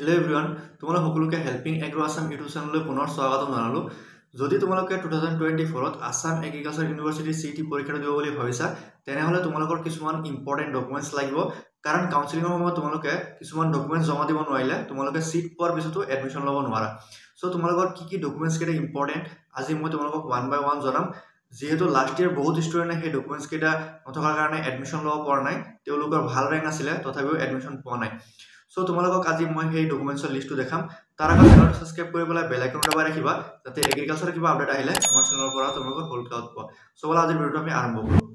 Hello' everyone, তোমালোক সকলোকে helping agro Assam YouTube চেনেললৈ পুনৰ স্বাগতম জনালোঁ। যদি তোমালোকে 2024ত আছাম এগ্ৰিকালচাৰ ইউনিভাৰ্চিটি CET পৰীক্ষাটো দিব বুলি ভাবিছা, তেনেহ'লে তোমালোকৰ কিছুমান ইম্পৰ্টেণ্ট ডকুমেণ্টছ লাগিব। কাৰণ কাউন্সেলিঙৰ সময়ত তোমালোকে কিছুমান ডকুমেণ্টছ জমা দিব নোৱাৰিলে তোমালোকে চিট পোৱাৰ পিছতো এডমিশ্যন ল'ব নোৱাৰা। চ' তোমালোকৰ কি ডকুমেণ্টছ কেইটা ইম্পৰ্টেণ্ট আজি মই তোমালোকক ওৱান বাই ওৱান জনাম। যিহেতু লাষ্ট ইয়েৰ বহুত ষ্টুডেণ্টে সেই ডকুমেণ্টছ কেইটা নথকাৰ কাৰণে এডমিশ্যন ল'ব পৰা নাই, তেওঁলোকৰ ভাল ৰেংক আছিলে তথাপিও এডমিশ্যন পোৱা নাই। চ' তোমালোকক আজি মই সেই ডকুমেণ্টছৰ লিষ্টটো দেখাম। তাৰ আগত চেনেলটো ছাবস্ক্ৰাইব কৰি পেলাই বেল আইকন দবাই ৰাখিবা, যাতে এগ্ৰিকালচাৰৰ কিবা আপডেট আহিলে আমাৰ চেনেলৰ পৰা তোমালোকে সৰুকৈ পোৱা। চ' ব'লা আজিৰ ভিডিঅ'টো আমি আৰম্ভ কৰোঁ।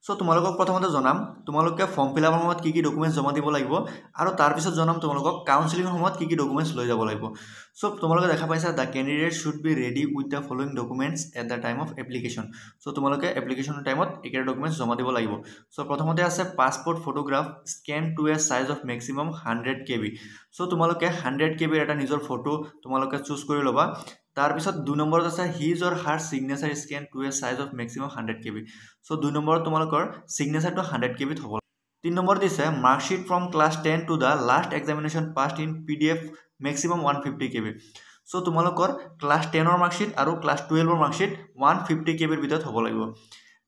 চ' তোমালোকক প্ৰথমতে জনাম তোমালোকে ফৰ্ম ফিল আপৰ সময়ত কি ডকুমেণ্টছ জমা দিব লাগিব, আৰু তাৰপিছত জনাম তোমালোকক কাউন্সেলিঙৰ সময়ত কি ডকুমেণ্টছ লৈ যাব লাগিব। চ' তোমালোকে দেখা পাইছা the candidate should be ready with the following documents at the time of application. So' তোমালোকে এপ্লিকেশ্যনৰ টাইমত এইকেইটা ডকুমেণ্টছ জমা দিব লাগিব। চ' প্ৰথমতে আছে passport photograph scan to a size of maximum 100 KB। চ' তোমালোকে 100 KB এটা নিজৰ ফটো তোমালোকে চুজ কৰি ল'বা। তাৰপিছত 2 নম্বৰত আছে his or her signature scan to a size of maximum 100 KB। চ' 2 নম্বৰত তোমালোকৰ চিগনেচাৰটো 100 KB হ'ব। 3 নম্বৰত দিছে marksheet from class 10 to the last examination passed in PDF maximum 150 KB। চ' তোমালোকৰ ক্লাছ 10ৰ মাৰ্কশ্বিট আৰু ক্লাছ 12ৰ মাৰ্কশ্বিট 150 KBৰ ভিতৰত হ'ব লাগিব।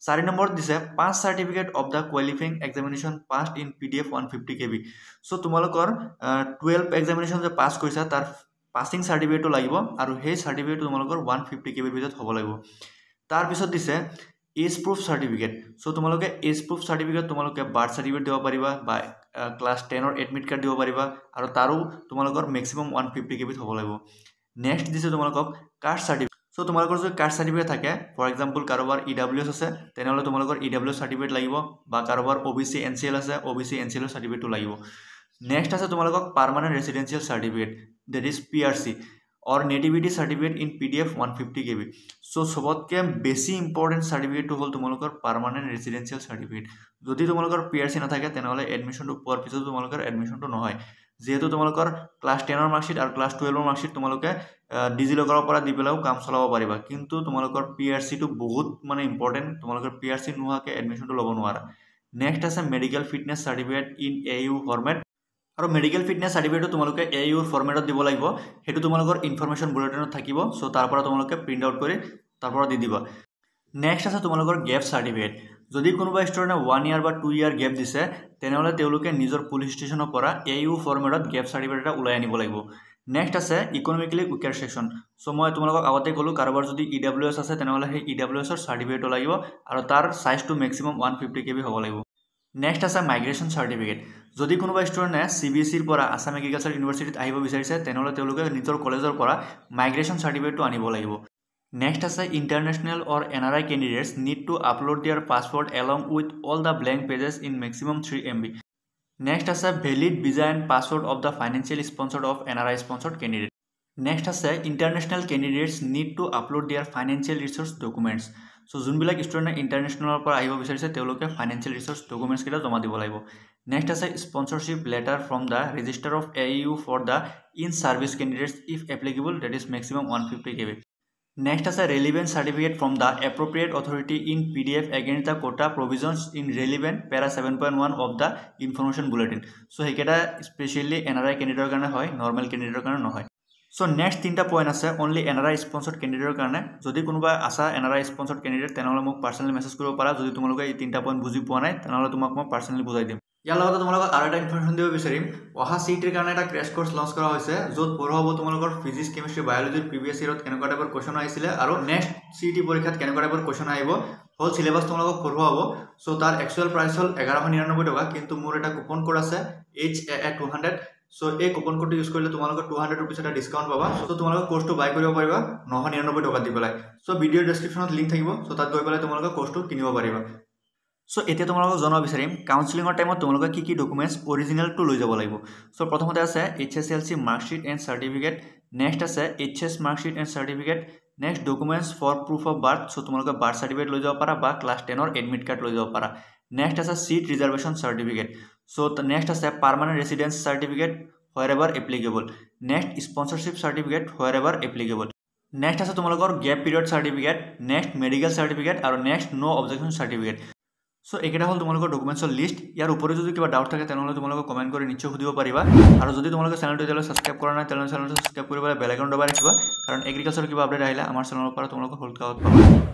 4 নম্বৰত দিছে pass certificate of the qualifying examination passed in PDF 150 KB। চ' তোমালোকৰ 12 এক্সামিনেশ্যন যে পাছ কৰিছা তাৰ পাছিং চাৰ্টিফিকেটটো লাগিব, আৰু সেই চাৰ্টিফিকেটটো তোমালোকৰ 150 KBৰ ভিতৰত হ'ব লাগিব। তাৰপিছত দিছে এজ প্ৰুফ চাৰ্টিফিকেট। চ' তোমালোকে এজ প্ৰুফ চাৰ্টিফিকেট তোমালোকে বাৰ্থ চাৰ্টিফিকেট দিব পাৰিবা বা ক্লাছ 10ৰ এডমিট কাৰ্ড দিব পাৰিবা, আৰু তাৰো তোমালোকৰ মেক্সিমাম 150 KBত হ'ব লাগিব। নেক্সট দিছে তোমালোকক কাষ্ট চাৰ্টিফিকেট। চ' তোমালোকৰ যদি কাষ্ট চাৰ্টিফিকেট থাকে, ফৰ এক্সাম্পল কাৰোবাৰ EWS আছে তেনেহ'লে তোমালোকৰ EWS চাৰ্টিফিকেট লাগিব, বা কাৰোবাৰ OBC NCL আছে OBC NCL চাৰ্টিফিকেটটো লাগিব। নেক্সট আছে তোমালোকক permanent residential certificate, that is PRC or nativity certificate in PDF 150 KB. So সবতকে বেছি ইম্পৰ্টেণ্ট চাৰ্টিফিকেটটো হ'ল তোমালোকৰ পাৰ্মানেণ্ট ৰেচিডেঞ্চিয়েল চাৰ্টিফিকেট। যদি তোমালোকৰ PRC নাথাকে তেনেহ'লে এডমিশ্যনটো পোৱাৰ পিছত তোমালোকৰ এডমিশ্যনটো নহয়। যিহেতু তোমালোকৰ ক্লাছ 10ৰ মাৰ্কশ্বিট আৰু ক্লাছ 12ৰ মাৰ্কশ্বিট তোমালোকে ডিজিলকাৰৰ পৰা দি পেলাইও কাম চলাব পাৰিবা, কিন্তু তোমালোকৰ PRCটো বহুত ইম্পৰ্টেণ্ট। তোমালোকৰ PRC নোহোৱাকৈ এডমিশ্যনটো ল'ব নোৱাৰা। নেক্সট আছে medical fitness certificate in AU format, আৰু মেডিকেল ফিটনেছ চাৰ্টিফিকেটটো তোমালোকে AU ফৰ্মেটত দিব লাগিব। সেইটো তোমালোকৰ ইনফৰমেশ্যন বুলেটিনত থাকিব। চ' তাৰ পৰা তোমালোকে প্ৰিণ্ট আউট কৰি তাৰ পৰা দি দিবা। নেক্সট আছে তোমালোকৰ গেপ চাৰ্টিফিকেট। যদি কোনোবা ষ্টুডেণ্টে 1 year বা 2 year গেপ দিছে তেনেহ'লে তেওঁলোকে নিজৰ পুলিচ ষ্টেচনৰ পৰা AU ফৰ্মেটত গেপ চাৰ্টিফিকেট এটা ওলাই আনিব লাগিব। নেক্সট আছে ইকনমিকেলি উইকাৰ ছেকশ্যন। চ' মই তোমালোকক আগতে ক'লোঁ কাৰোবাৰ যদি EWS আছে তেনেহ'লে সেই EWSৰ চাৰ্টিফিকেটটো লাগিব, আৰু তাৰ চাইজটো মেক্সিমাম 150 KB হ'ব লাগিব। নেক্সট আছে মাইগ্ৰেশ্যন চাৰ্টিফিকেট। যদি কোনোবা ষ্টুডেণ্টে CBSEৰ পৰা আছাম এগ্ৰিকালচাৰ ইউনিভাৰ্চিটিত আহিব বিচাৰিছে তেনেহ'লে তেওঁলোকে নিজৰ কলেজৰ পৰা মাইগ্ৰেশ্যন চাৰ্টিফিকেটটো আনিব লাগিব। নেক্সট আছে international or NRI candidates need to upload their passport along with all the blank pages in maximum 3 MB। Next আছে valid visa and passport of the financial sponsored of NRI sponsored candidate. Next আছে international candidates need to upload their financial resource documents. So' যোনবিলাক ষ্টুডেণ্টে ইণ্টাৰনেশ্যনেলৰ পৰা আহিব বিচাৰিছে তেওঁলোকে financial resource documents কেইটা জমা দিব লাগিব। নেক্সট আছে sponsorship letter from the registrar of AU for the in service candidates if applicable, date is maximum 150 KB। Next আছে relevant certificate from the appropriate authority in PDF against the quota provisions in relevant para 7.1 of the information bulletin. So' সেইকেইটা specially NRI কেণ্ডিডেটৰ কাৰণে হয়, normal কেণ্ডিডেটৰ কাৰণে নহয়। চ' next 3টা point আছে only NRI sponsored কেণ্ডিডেটৰ কাৰণে। যদি কোনোবা আছা NRI স্পন্সৰ্ড কেণ্ডিডেট তেনেহ'লে মোক পাৰ্চনেলি মেছেজ কৰিব পাৰা। যদি তোমালোকে এই 3টা পইণ্ট বুজি পোৱা নাই তেনেহ'লে তোমাক মই পাৰ্চনেলি বুজাই দিম। ইয়াৰ লগতে তোমালোকক আৰু এটা ইনফৰমেশ্যন দিব বিচাৰিম। অহা CETৰ কাৰণে এটা ক্ৰেছ কৰ্চ লঞ্চ কৰা হৈছে, য'ত পঢ়োৱা হ'ব তোমালোকৰ ফিজিক্স কেমিষ্ট্ৰি বায়'লজিৰ প্ৰিভিয়াছ ইয়েৰত কেনেকুৱা টাইপৰ কুৱেশ্যন আহিছিলে, আৰু নেক্সট CET পৰীক্ষাত কেনেকুৱা টাইপৰ কুৱেশ্যন আহিব, হ'ল চিলেবাছ তোমালোকক পঢ়োৱা হ'ব। চ' তাৰ একচুৱেল প্ৰাইচ হ'ল 1199 টকা, কিন্তু মোৰ এটা কুপন কোড আছে HAA200। চ' এই কুপন কোডটো ইউজ কৰিলে তোমালোকৰ 200 rupees এটা ডিছকাউণ্ট পাবা। চ' তোমালোকে কোৰ্চটো বাই কৰিব পাৰিবা 999 টকা দি পেলাই। চ' ভিডিঅ'ৰ ডেছক্ৰিপশ্যনত লিংক থাকিব, চ' তাত গৈ পেলাই তোমালোকে কোৰ্চটো কিনিব পাৰিবা। চ' এতিয়া তোমালোকক জনাব বিচাৰিম কাউন্সেলিঙৰ টাইমত তোমালোকে কি ডকুমেণ্টছ অৰিজিনেলটো লৈ যাব লাগিব। চ' প্ৰথমতে আছে HSLC marksheet and certificate. Next আছে HS marksheet and certificate. Next documents for proof of birth. So' তোমালোকে বাৰ্থ চাৰ্টিফিকেট লৈ যাব পাৰা বা ক্লাছ 10ৰ এডমিট কাৰ্ড লৈ যাব পাৰা। নেক্সট আছে চিট ৰিজাৰ্ভেশ্যন চাৰ্টিফিকেট। চ' নেক্সট আছে permanent residence certificate wherever applicable. Next sponsorship certificate wherever applicable. Next আছে তোমালোকৰ gap period certificate, next medical certificate, আৰু next no objection certificate. So এইকেইটা হ'ল তোমালোকৰ ডকুমেণ্টছৰ লিষ্ট ইয়াৰ উপৰি যদি কিবা ডাউট থাকে তেনেহ'লে তোমালোকে কমেণ্ট কৰি নিশ্চয় সুধিব পাৰিবা আৰু যদি তোমালোকে চেনেলটো এতিয়ালৈ ছাবস্ক্ৰাইব কৰা নাই তেনেহ'লে চেনেলটো ছাবস্ক্ৰাইব কৰি বেল আইকন দবাই ৰাখিবা কাৰণ এগ্ৰিকালচাৰৰ কিবা আপডেট আহিলে আমাৰ চেনেলৰ পৰা তোমালোকে সোনকালে পাবা